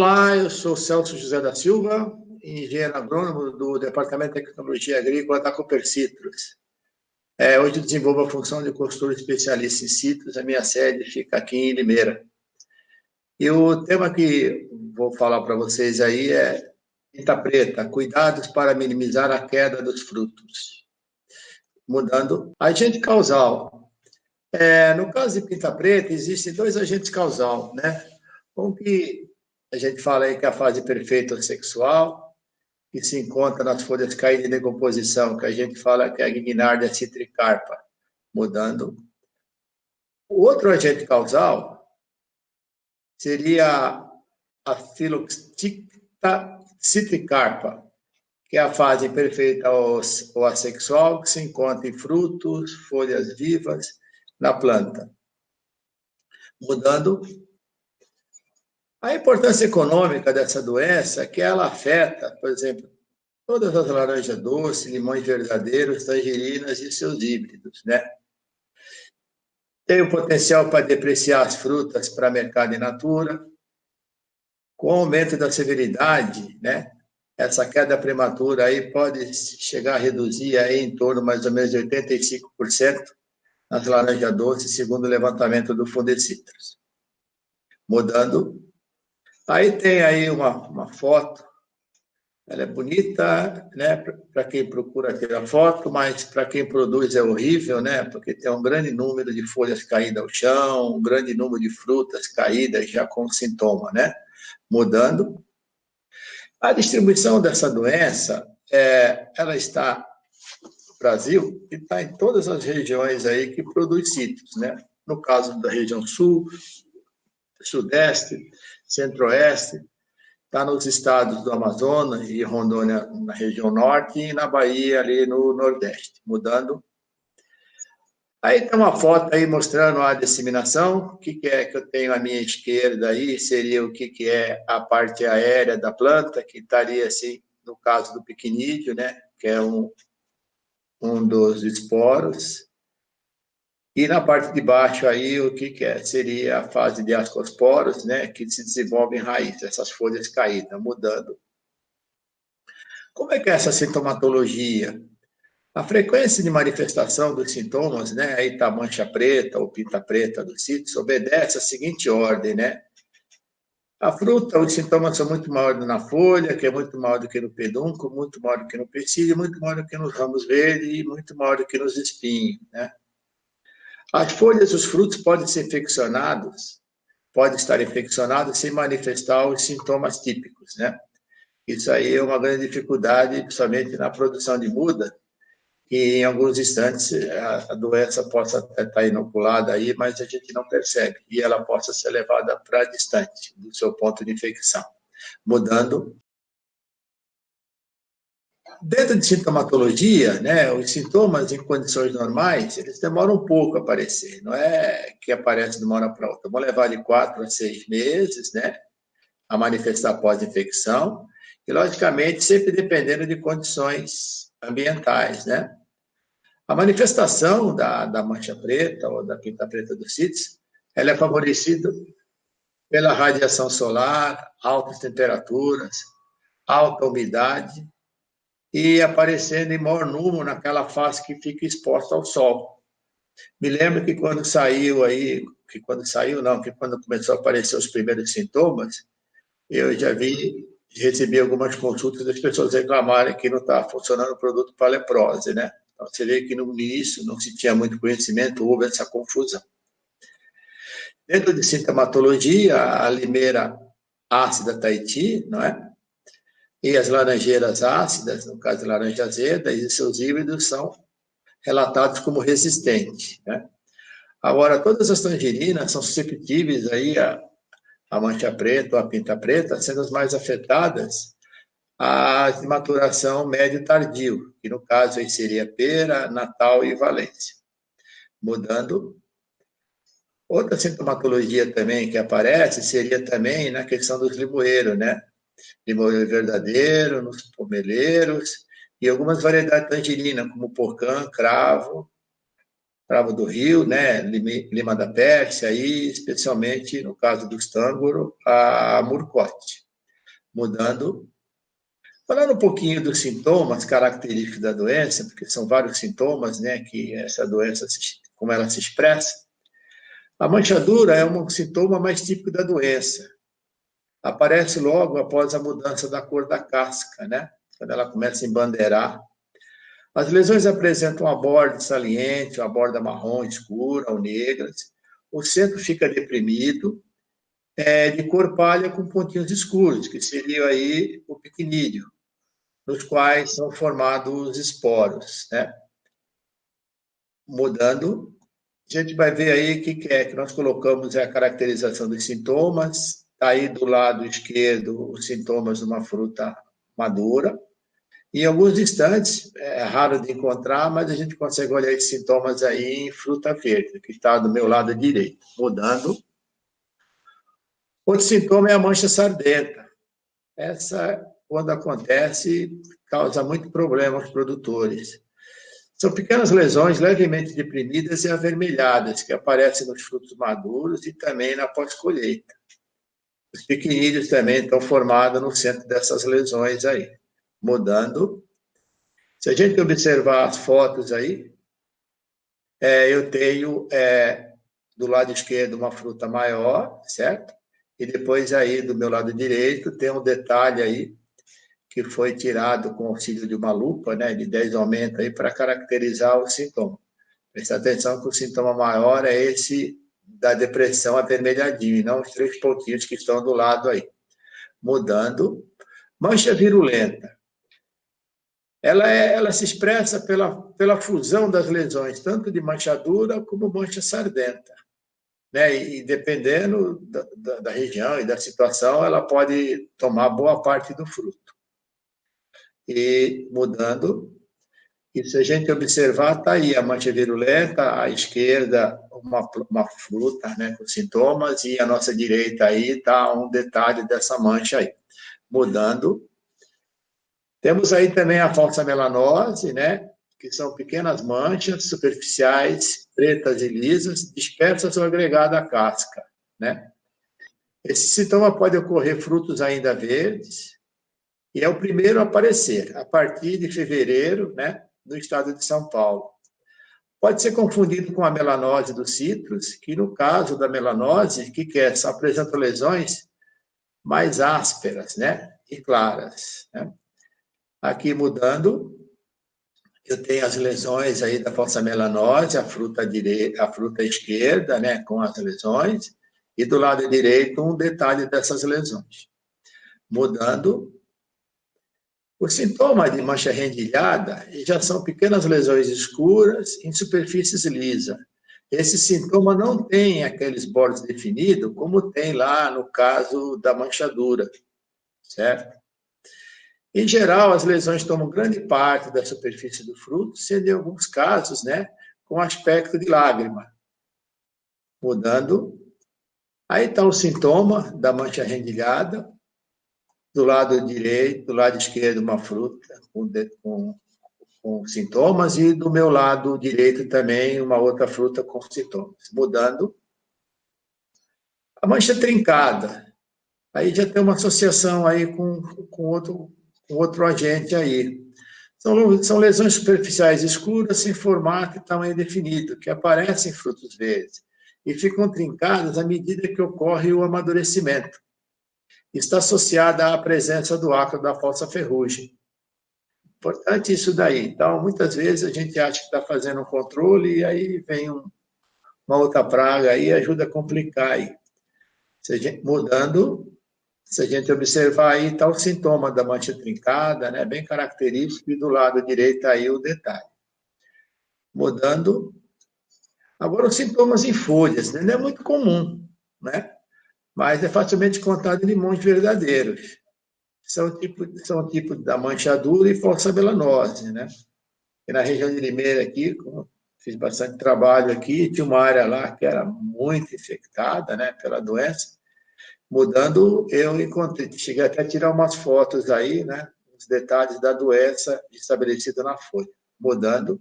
Olá, eu sou Celso José da Silva, engenheiro agrônomo do Departamento de Tecnologia Agrícola da Cooper Citrus. Hoje eu desenvolvo a função de consultor especialista em citros, a minha sede fica aqui em Limeira. E o tema que vou falar para vocês aí é tinta preta, cuidados para minimizar a queda dos frutos. Mudando, agente causal. No caso de pinta preta, existem dois agentes causal, né? Um que a gente fala aí que é a fase perfeita sexual, que se encontra nas folhas caídas de decomposição, que a gente fala que é a Grignardia citricarpa, mudando. O outro agente causal seria a Phylloxera citricarpa, que é a fase perfeita ou assexual, que se encontra em frutos, folhas vivas na planta. Mudando. A importância econômica dessa doença é que ela afeta, por exemplo, todas as laranjas doces, limões verdadeiros, tangerinas e seus híbridos, né? Tem o potencial para depreciar as frutas para mercado in natura. Com o aumento da severidade, né? Essa queda prematura aí pode chegar a reduzir aí em torno mais ou menos de 85% nas laranjas doces, segundo o levantamento do Fundecitrus. Mudando. Aí tem aí uma foto, ela é bonita, né, para quem procura tirar foto, mas para quem produz é horrível, né, porque tem um grande número de folhas caídas ao chão, um grande número de frutas caídas já com sintoma, né, mudando. A distribuição dessa doença, ela está no Brasil e está em todas as regiões aí que produz citros, né, no caso da região sul, sudeste, centro-oeste, está nos estados do Amazonas e Rondônia na região norte e na Bahia ali no nordeste, mudando. Aí tem uma foto aí mostrando a disseminação, o que é que eu tenho à minha esquerda aí, seria o que é a parte aérea da planta, que estaria assim, no caso do piquinídeo, né, que é um dos esporos. E na parte de baixo aí, o que é? Seria a fase de ascosporos, né, que se desenvolve em raiz, essas folhas caídas, mudando. Como é que é essa sintomatologia? A frequência de manifestação dos sintomas, né, aí tá a mancha preta ou pinta preta do citros, obedece à seguinte ordem, né? A fruta, os sintomas são muito maiores na folha, que é muito maior do que no pedúnculo, muito maior do que no pecílio, muito maior do que nos ramos verdes e muito maior do que nos espinhos, né? As folhas e os frutos podem ser infeccionados, podem estar infeccionados sem manifestar os sintomas típicos, né? Isso aí é uma grande dificuldade, principalmente na produção de muda, que em alguns instantes a doença possa estar inoculada aí, mas a gente não percebe, e ela possa ser levada para distante do seu ponto de infecção. Mudando. Dentro de sintomatologia, né, os sintomas em condições normais, eles demoram um pouco a aparecer, não é que aparece de uma hora para outra. Vão levar de 4 a 6 meses, né, a manifestar pós-infecção, e, logicamente, sempre dependendo de condições ambientais, né. A manifestação da mancha preta ou da pinta preta do citros, ela é favorecida pela radiação solar, altas temperaturas, alta umidade, e aparecendo em maior número naquela face que fica exposta ao sol. Me lembro que quando começou a aparecer os primeiros sintomas, eu já recebi algumas consultas das pessoas reclamarem que não estava funcionando o produto para leprose, né? Então, você vê que no início não se tinha muito conhecimento, houve essa confusão. Dentro de sintomatologia, a limeira ácida Tahiti, não é? E as laranjeiras ácidas, no caso de laranja azeda, e seus híbridos são relatados como resistentes, né? Agora, todas as tangerinas são susceptíveis aí a mancha preta ou a pinta preta, sendo as mais afetadas as de maturação médio tardio, que no caso aí seria pera, natal e valência. Mudando. Outra sintomatologia também que aparece seria também na questão dos limoeiros, né? Limoeiro verdadeiro, nos pomeleiros, e algumas variedades de tangerina, como porcã, cravo do Rio, né? Lima da Pérsia, e especialmente, no caso dos tângoro, a murcote. mudando. Falando um pouquinho dos sintomas característicos da doença, porque são vários sintomas, né, que essa doença, como ela se expressa. A manchadura é um sintoma mais típico da doença. Aparece logo após a mudança da cor da casca, né? Quando ela começa a embandeirar. As lesões apresentam uma borda saliente, uma borda marrom escura ou negras. O centro fica deprimido, de cor palha com pontinhos escuros, que seria aí o picnídeo, nos quais são formados os esporos, né? Mudando, a gente vai ver aí o que nós colocamos a caracterização dos sintomas. Está aí do lado esquerdo os sintomas de uma fruta madura. Em alguns instantes, é raro de encontrar, mas a gente consegue olhar esses sintomas aí em fruta verde, que está do meu lado direito. Mudando. Outro sintoma é a mancha sardenta. Essa, quando acontece, causa muito problema aos produtores. São pequenas lesões levemente deprimidas e avermelhadas, que aparecem nos frutos maduros e também na pós-colheita. Os pequeninos também estão formados no centro dessas lesões aí. Mudando. Se a gente observar as fotos aí, eu tenho do lado esquerdo uma fruta maior, certo? E depois aí do meu lado direito tem um detalhe aí que foi tirado com o auxílio de uma lupa, né, de 10 aumentos aí para caracterizar o sintoma. Presta atenção que o sintoma maior é esse da depressão avermelhadinho, e não os 3 pontinhos que estão do lado aí. Mudando. Mancha virulenta. Ela se expressa pela fusão das lesões, tanto de manchadura como mancha sardenta. Né? E dependendo da região e da situação, ela pode tomar boa parte do fruto. E mudando, e se a gente observar, está aí a mancha virulenta, à esquerda uma fruta, né, com sintomas, e à nossa direita aí está um detalhe dessa mancha aí. Mudando. Temos aí também a falsa melanose, né, que são pequenas manchas superficiais, pretas e lisas, dispersas ou agregadas à casca, né? Esse sintoma pode ocorrer frutos ainda verdes, e é o primeiro a aparecer, a partir de fevereiro, né, no estado de São Paulo. Pode ser confundido com a melanose dos citros, que no caso da melanose, só apresenta lesões mais ásperas, né, e claras, né? Aqui mudando, eu tenho as lesões aí da falsa melanose, a fruta esquerda, né, com as lesões, e do lado direito um detalhe dessas lesões. Mudando. Os sintomas de mancha rendilhada já são pequenas lesões escuras em superfícies lisas. Esse sintoma não tem aqueles bordes definidos, como tem lá no caso da manchadura, certo? Em geral, as lesões tomam grande parte da superfície do fruto, sendo em alguns casos, né, com aspecto de lágrima. Mudando. Aí está o sintoma da mancha rendilhada. Do lado direito, do lado esquerdo, uma fruta com sintomas, e do meu lado direito também uma outra fruta com sintomas. Mudando. A mancha trincada. Aí já tem uma associação aí com outro agente aí. São lesões superficiais escuras, sem formato e tamanho definido, que aparecem em frutos verdes e ficam trincadas à medida que ocorre o amadurecimento. Está associada à presença do ácaro da falsa ferrugem. Importante isso daí. Então, muitas vezes a gente acha que está fazendo um controle e aí vem uma outra praga aí e ajuda a complicar aí. Mudando, se a gente observar aí, está o sintoma da mancha trincada, né, bem característico, e do lado direito aí o detalhe. Mudando. Agora, os sintomas em folhas, né, não é muito comum, né? Mas é facilmente contado em limões verdadeiros. São tipo da manchadura e falsa melanose, né? E na região de Limeira aqui, fiz bastante trabalho aqui, tinha uma área lá que era muito infectada, né, pela doença. Mudando, eu encontrei, cheguei até a tirar umas fotos aí, né, os detalhes da doença estabelecida na folha. Mudando.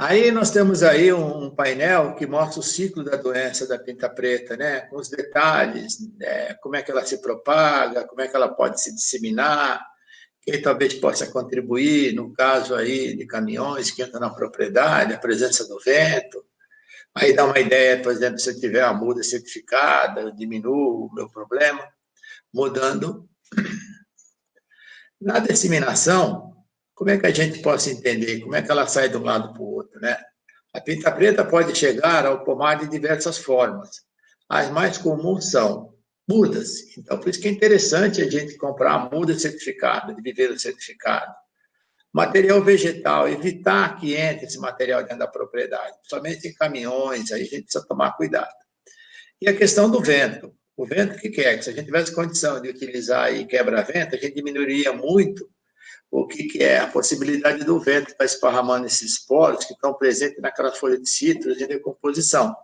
Aí nós temos aí um painel que mostra o ciclo da doença da pinta preta, né? Com os detalhes, né? Como é que ela se propaga, como é que ela pode se disseminar, quem talvez possa contribuir, no caso aí de caminhões que entram na propriedade, a presença do vento. Aí dá uma ideia, por exemplo, se eu tiver a muda certificada, eu diminuo o meu problema, mudando. Na disseminação, como é que a gente pode entender? Como é que ela sai de um lado para o outro, né? A pinta preta pode chegar ao pomar de diversas formas. As mais comuns são mudas. Então, por isso que é interessante a gente comprar a muda certificada, de viveiro certificado. Material vegetal, evitar que entre esse material dentro da propriedade. Somente em caminhões, aí a gente precisa tomar cuidado. E a questão do vento. O vento, o que é? Que se a gente tivesse condição de utilizar aí quebra-vento, a gente diminuiria muito o que é a possibilidade do vento estar esparramando esses poros que estão presentes naquelas folhas de citros de decomposição,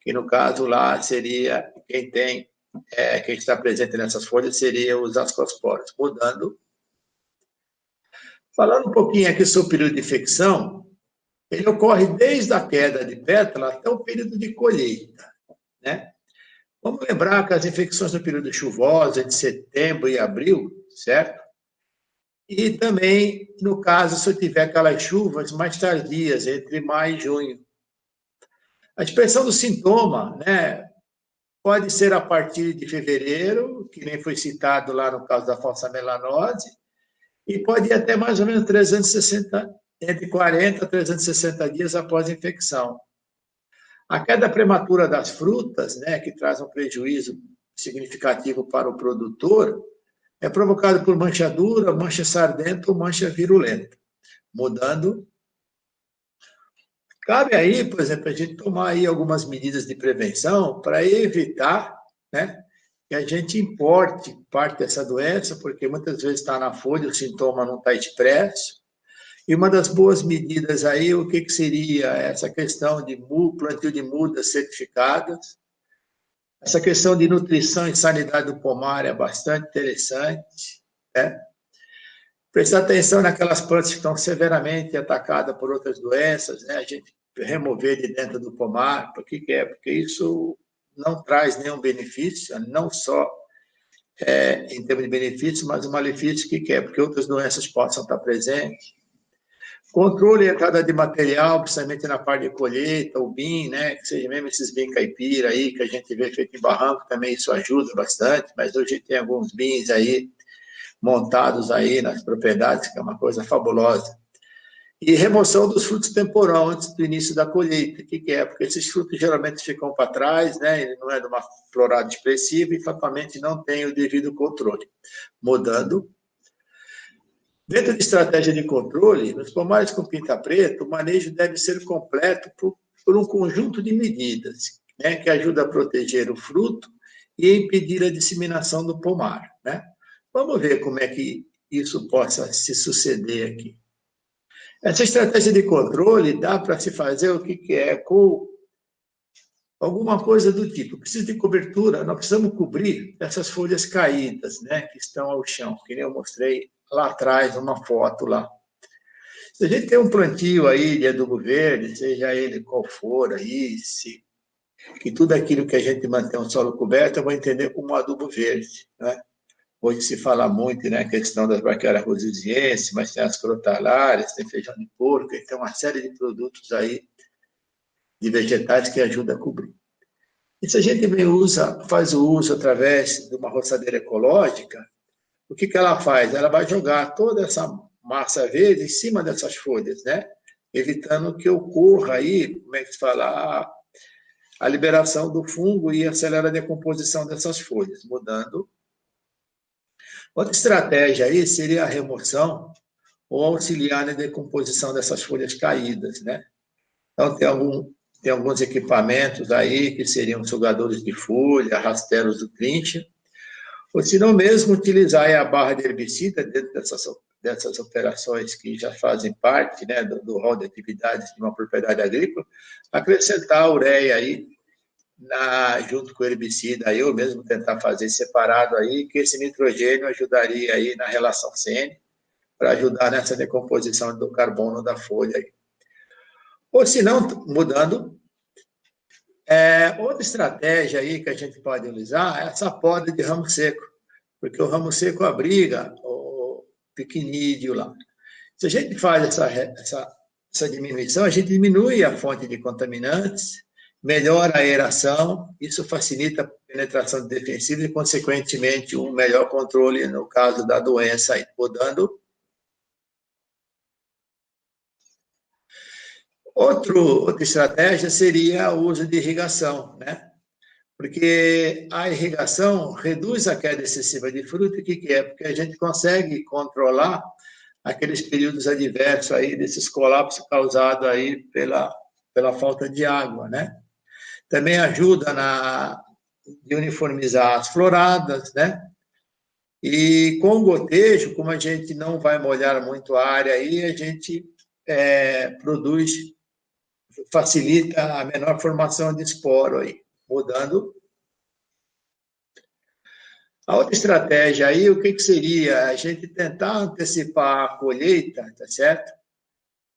que no caso lá seria quem está presente nessas folhas seria os ascosporos, mudando. Falando um pouquinho aqui sobre o período de infecção, ele ocorre desde a queda de pétala até o período de colheita, né? Vamos lembrar que as infecções no período chuvoso, de setembro e abril, certo? E também, no caso, se eu tiver aquelas chuvas mais tardias, entre maio e junho. A expressão do sintoma, né, pode ser a partir de fevereiro, que nem foi citado lá no caso da falsa melanose, e pode ir até mais ou menos 360, entre 40 e 360 dias após a infecção. A queda prematura das frutas, né, que traz um prejuízo significativo para o produtor, é provocado por manchadura, mancha sardenta ou mancha virulenta. Mudando, cabe aí, por exemplo, a gente tomar aí algumas medidas de prevenção para evitar, né, que a gente importe parte dessa doença, porque muitas vezes está na folha, o sintoma não está expresso. E uma das boas medidas aí, o que seria essa questão de plantio de mudas certificadas, essa questão de nutrição e sanidade do pomar é bastante interessante, né? Prestar atenção naquelas plantas que estão severamente atacadas por outras doenças, né? A gente remover de dentro do pomar, por que é? Porque isso não traz nenhum benefício, não só em termos de benefício, mas o malefício que é? Porque outras doenças possam estar presentes. Controle a entrada de material, principalmente na parte de colheita, o BIM, né? Que seja mesmo esses BIM caipira aí, que a gente vê feito em barranco, também isso ajuda bastante, mas hoje tem alguns BIMs aí montados aí nas propriedades, que é uma coisa fabulosa. E remoção dos frutos temporal antes do início da colheita. O que é? Porque esses frutos geralmente ficam para trás, né? Ele não é de uma florada expressiva e fatalmente não tem o devido controle. Mudando. Dentro de estratégia de controle, nos pomares com pinta preta, o manejo deve ser completo por um conjunto de medidas, né, que ajuda a proteger o fruto e impedir a disseminação do pomar, né? Vamos ver como é que isso possa se suceder aqui. Essa estratégia de controle dá para se fazer o que é com alguma coisa do tipo. Precisa de cobertura, nós precisamos cobrir essas folhas caídas, né, que estão ao chão, que nem eu mostrei lá atrás, uma foto lá. Se a gente tem um plantio aí de adubo verde, seja ele qual for aí, que tudo aquilo que a gente mantém o solo coberto, eu vou entender como adubo verde, né? Hoje se fala muito, né, a questão das braquiárias rosizienses, mas tem as crotalárias, tem feijão de porco, tem uma série de produtos aí, de vegetais que ajudam a cobrir. E se a gente faz o uso através de uma roçadeira ecológica, o que ela faz? Ela vai jogar toda essa massa verde em cima dessas folhas, né? Evitando que ocorra aí, como é que se fala, a liberação do fungo e acelera a decomposição dessas folhas, mudando. Outra estratégia aí seria a remoção ou auxiliar na decomposição dessas folhas caídas, né? Então, tem alguns equipamentos aí que seriam sugadores de folha, rasteiros do trincha, ou se não mesmo utilizar a barra de herbicida dentro dessas operações que já fazem parte, né, do rol de atividades de uma propriedade agrícola, acrescentar a ureia aí junto com o herbicida aí, ou mesmo tentar fazer separado aí, que esse nitrogênio ajudaria aí na relação CN para ajudar nessa decomposição do carbono da folha aí. Ou se não, mudando, outra estratégia aí que a gente pode usar é essa poda de ramo seco, porque o ramo seco abriga o pequinídeo lá. Se a gente faz essa diminuição, a gente diminui a fonte de contaminantes, melhora a aeração, isso facilita a penetração de defensivos e, consequentemente, um melhor controle no caso da doença, aí, mudando. Outra estratégia seria o uso de irrigação, né? Porque a irrigação reduz a queda excessiva de fruta, o que é? Porque a gente consegue controlar aqueles períodos adversos aí, desses colapsos causados aí pela falta de água, né? Também ajuda de uniformizar as floradas, né? E com o gotejo, como a gente não vai molhar muito a área aí, a gente produz, facilita a menor formação de esporo aí, mudando. A outra estratégia aí, o que seria? A gente tentar antecipar a colheita, tá certo?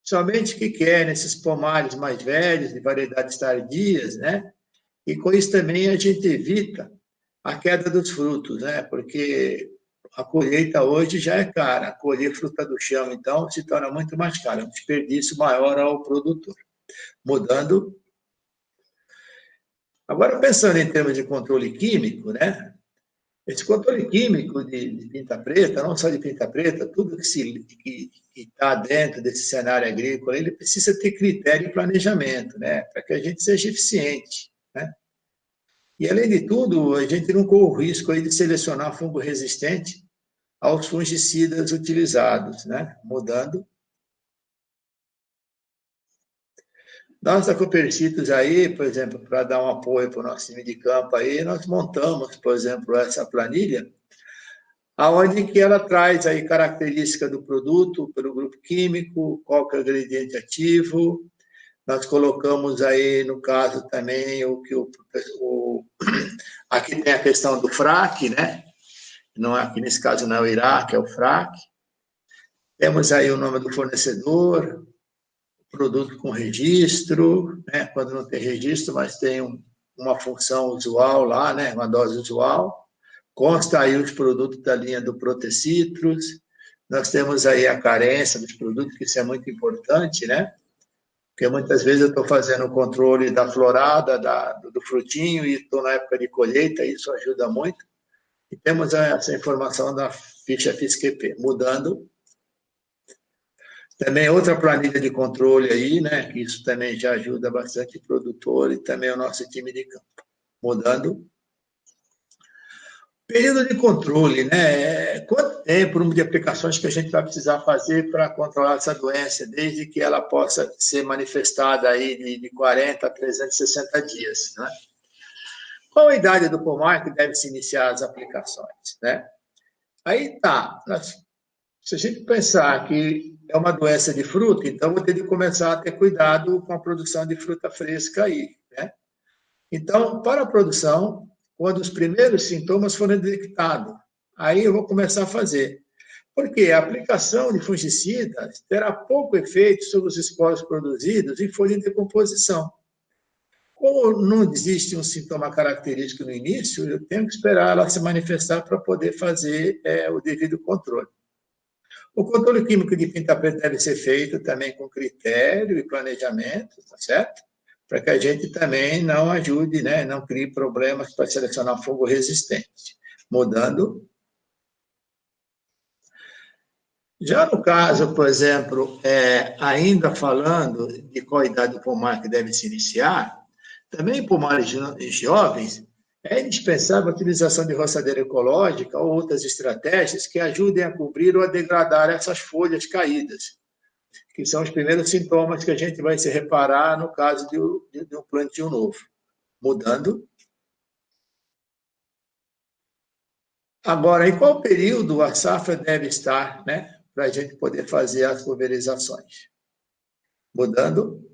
Somente o que é nesses pomares mais velhos, de variedades tardias, né? E com isso também a gente evita a queda dos frutos, né? Porque a colheita hoje já é cara. Colher fruta do chão, então, se torna muito mais caro. É um desperdício maior ao produtor. Mudando. Agora, pensando em termos de controle químico, né? Esse controle químico de pinta preta, não só de pinta preta, tudo que está dentro desse cenário agrícola, ele precisa ter critério e planejamento, né? Para que a gente seja eficiente, né? E, além de tudo, a gente não corre o risco aí de selecionar fungo resistente aos fungicidas utilizados, né? Mudando. Nós, da Copercitos, aí, por exemplo, para dar um apoio para o nosso time de campo aí, nós montamos, por exemplo, essa planilha, aonde que ela traz aí característica do produto pelo grupo químico, qual que é o ingrediente ativo. Nós colocamos aí, no caso, também aqui tem a questão do FRAC, né? Não, aqui nesse caso não é o Iraque, é o FRAC. Temos aí o nome do fornecedor, produto com registro, né? Quando não tem registro, mas tem uma função usual lá, né? Uma dose usual. Consta aí os produtos da linha do Protecitrus. Nós temos aí a carência dos produtos, que isso é muito importante, né? Porque muitas vezes eu estou fazendo o controle da florada, do frutinho, e estou na época de colheita, isso ajuda muito. E temos essa informação da ficha FISQP, mudando. Também outra planilha de controle aí, né? Que isso também já ajuda bastante o produtor e também o nosso time de campo. Mudando. Período de controle, né? Quanto tempo, número de aplicações que a gente vai precisar fazer para controlar essa doença, desde que ela possa ser manifestada aí de 40 a 360 dias, né? Qual a idade do pomar que deve se iniciar as aplicações, né? Aí tá, se a gente pensar que é uma doença de fruta, então vou ter de começar a ter cuidado com a produção de fruta fresca aí, né? Então, para a produção, quando os primeiros sintomas forem detectados, aí eu vou começar a fazer. Porque a aplicação de fungicidas terá pouco efeito sobre os esporos produzidos em folha em decomposição. Como não existe um sintoma característico no início, eu tenho que esperar ela se manifestar para poder fazer o devido controle. O controle químico de pinta preta deve ser feito também com critério e planejamento, tá certo? Para que a gente também não ajude, né, não crie problemas para selecionar fungo resistente. Mudando. Já no caso, por exemplo, ainda falando de qual idade do pomar que deve se iniciar, também em pomares jovens, é indispensável a utilização de roçadeira ecológica ou outras estratégias que ajudem a cobrir ou a degradar essas folhas caídas, que são os primeiros sintomas que a gente vai se reparar no caso de um plantio novo. Mudando. Agora, em qual período a safra deve estar, né, para a gente poder fazer as pulverizações? Mudando.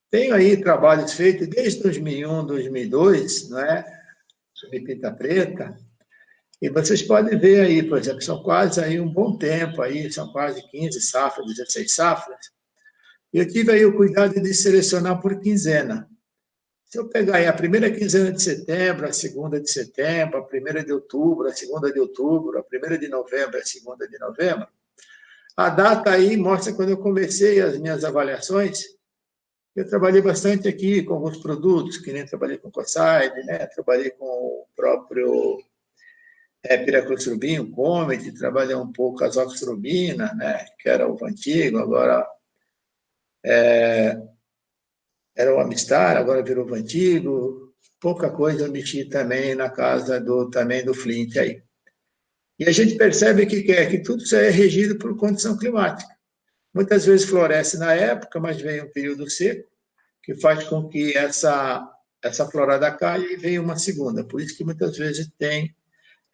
Tenho aí trabalhos feitos desde 2001, 2002, né, sobre pinta preta, e vocês podem ver aí, por exemplo, são quase aí um bom tempo aí, são quase 15 safras, 16 safras, Eu tive aí o cuidado de selecionar por quinzena. Se eu pegar aí a primeira quinzena de setembro, a segunda de setembro, a primeira de outubro, a segunda de outubro, a primeira de novembro, a segunda de novembro, a data aí mostra quando eu comecei as minhas avaliações. Eu trabalhei bastante aqui com alguns produtos, que nem trabalhei com Cosaide, né? Trabalhei com o próprio piraclostrobin, o Comet, trabalhei um pouco com a azoxastrobina, né? Que era o antigo, agora era o Amistar, agora virou o antigo. Pouca coisa eu mexi também na casa também do Flint aí. E a gente percebe que tudo isso é regido por condição climática. Muitas vezes floresce na época, mas vem um período seco, que faz com que essa florada caia e venha uma segunda. Por isso que muitas vezes tem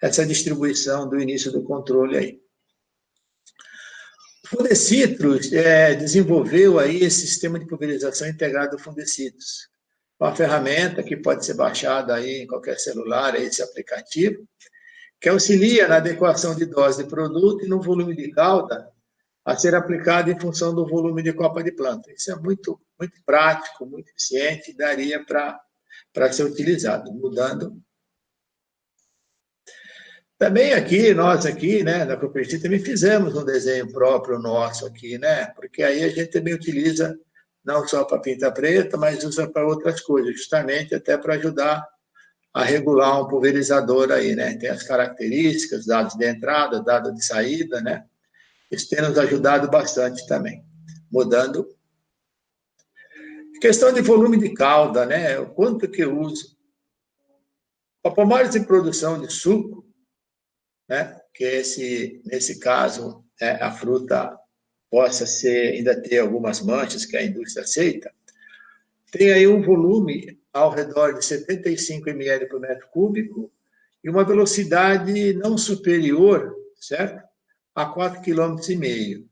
essa distribuição do início do controle aí. O Fundecitrus desenvolveu aí esse sistema de pulverização integrado do Fundecitrus. Uma ferramenta que pode ser baixada aí em qualquer celular, esse aplicativo, que auxilia na adequação de dose de produto e no volume de calda a ser aplicado em função do volume de copa de planta. Isso é muito, muito prático, muito eficiente e daria para ser utilizado, mudando. Também aqui, nós aqui, né, na Cooperti, também fizemos um desenho próprio nosso aqui, né, porque aí a gente também utiliza não só para pinta preta, mas usa para outras coisas, justamente até para ajudar a regular um pulverizador aí, né, tem as características, dados de entrada, dados de saída, né, isso tem nos ajudado bastante também, mudando. Questão de volume de calda, né, o quanto que eu uso. Para pomares de produção de suco, né, que nesse caso, a fruta possa ainda ter algumas manchas que a indústria aceita, tem aí um volume ao redor de 75 ml por metro cúbico e uma velocidade não superior, certo? A 4,5 km.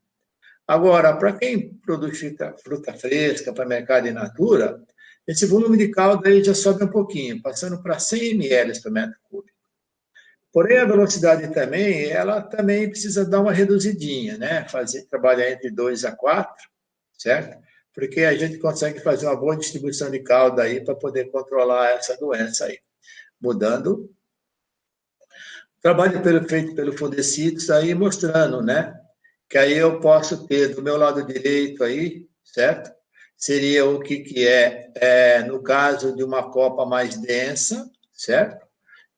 Agora, para quem produz fruta fresca para mercado in natura, esse volume de calda aí já sobe um pouquinho, passando para 100 ml por metro cúbico. Porém, a velocidade também, ela também precisa dar uma reduzidinha, né? Trabalhar entre 2 a 4, certo? Porque a gente consegue fazer uma boa distribuição de calda aí para poder controlar essa doença aí. Mudando. Trabalho feito pelo Fundecitrus aí mostrando, né? Que aí eu posso ter do meu lado direito aí, certo? Seria o que no caso de uma copa mais densa, certo?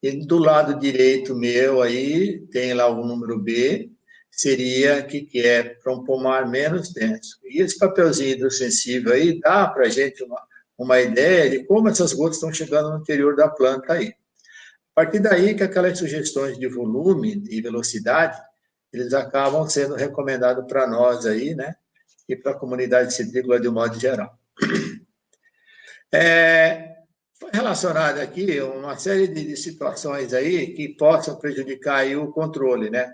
E do lado direito meu aí, tem lá o número B, seria que é para um pomar menos denso. E esse papelzinho hidrossensível aí dá para a gente uma ideia de como essas gotas estão chegando no interior da planta aí. A partir daí que aquelas sugestões de volume e velocidade, eles acabam sendo recomendados para nós aí, né? E para a comunidade citrícola de um modo geral. Foi relacionado aqui uma série de situações aí que possam prejudicar aí o controle, né?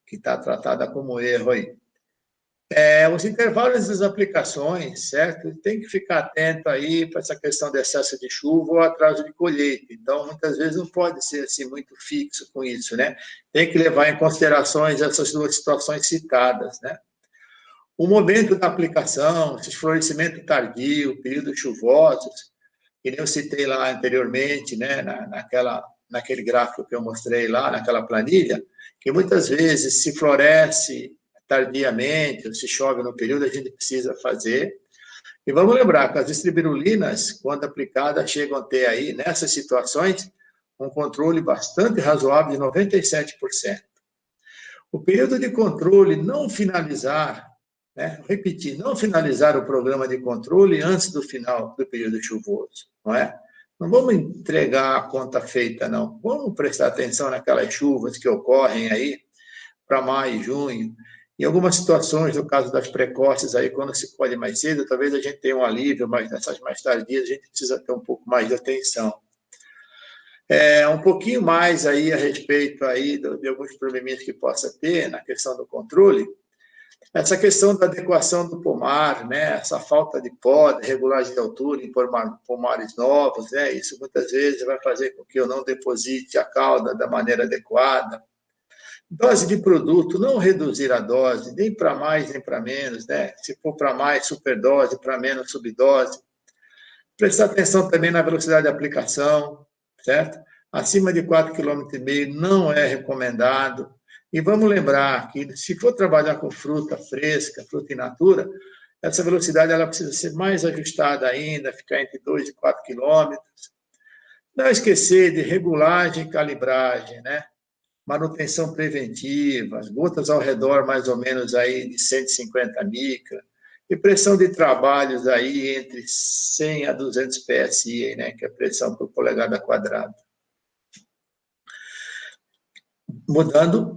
Que está tratada como erro aí. Os intervalos das aplicações, certo? Tem que ficar atento aí para essa questão de excesso de chuva ou atraso de colheita. Então, muitas vezes não pode ser assim muito fixo com isso, né? Tem que levar em considerações essas duas situações citadas, né? O momento da aplicação, esse florescimento tardio, períodos chuvosos, que nem eu citei lá anteriormente, né? Naquele gráfico que eu mostrei lá, naquela planilha, que muitas vezes se floresce tardiamente, ou se chove no período, a gente precisa fazer. E vamos lembrar que as distribirulinas, quando aplicadas, chegam a ter aí, nessas situações, um controle bastante razoável de 97%. O período de controle não finalizar, né? Repetir, não finalizar o programa de controle antes do final do período chuvoso, não é? Não vamos entregar a conta feita, não. Vamos prestar atenção naquelas chuvas que ocorrem aí para maio e junho. Em algumas situações, no caso das precoces, aí, quando se colhe mais cedo, talvez a gente tenha um alívio, mas nessas mais tardias a gente precisa ter um pouco mais de atenção. Um pouquinho mais aí a respeito aí de alguns probleminhas que possa ter na questão do controle, essa questão da adequação do pomar, né? Essa falta de poda, regulagem de altura em pomares novos, né? Isso muitas vezes vai fazer com que eu não deposite a calda da maneira adequada. Dose de produto, não reduzir a dose, nem para mais, nem para menos, né? Se for para mais, superdose, para menos, subdose. Prestar atenção também na velocidade de aplicação, certo? Acima de 4,5 km não é recomendado. E vamos lembrar que se for trabalhar com fruta fresca, fruta in natura, essa velocidade ela precisa ser mais ajustada ainda, ficar entre 2 e 4 quilômetros. Não esquecer de regulagem e calibragem, né? Manutenção preventiva, as gotas ao redor mais ou menos aí de 150 micra, e pressão de trabalhos aí entre 100 a 200 PSI, né, que é a pressão por polegada quadrada. Mudando,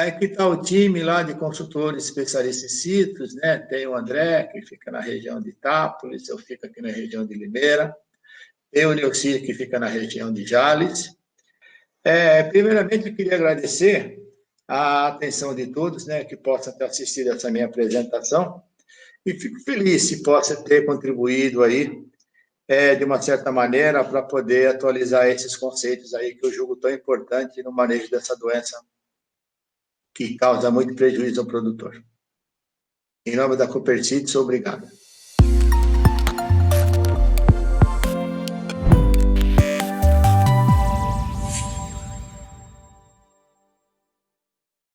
aqui está o time lá de consultores especialistas em citros, né? Tem o André, que fica na região de Itápolis, eu fico aqui na região de Limeira, tem o Neucir, que fica na região de Jales. Primeiramente, eu queria agradecer a atenção de todos, né, que possam ter assistido essa minha apresentação, e fico feliz se possa ter contribuído aí, de uma certa maneira, para poder atualizar esses conceitos aí que eu julgo tão importante no manejo dessa doença que causa muito prejuízo ao produtor. Em nome da Copercit, obrigado.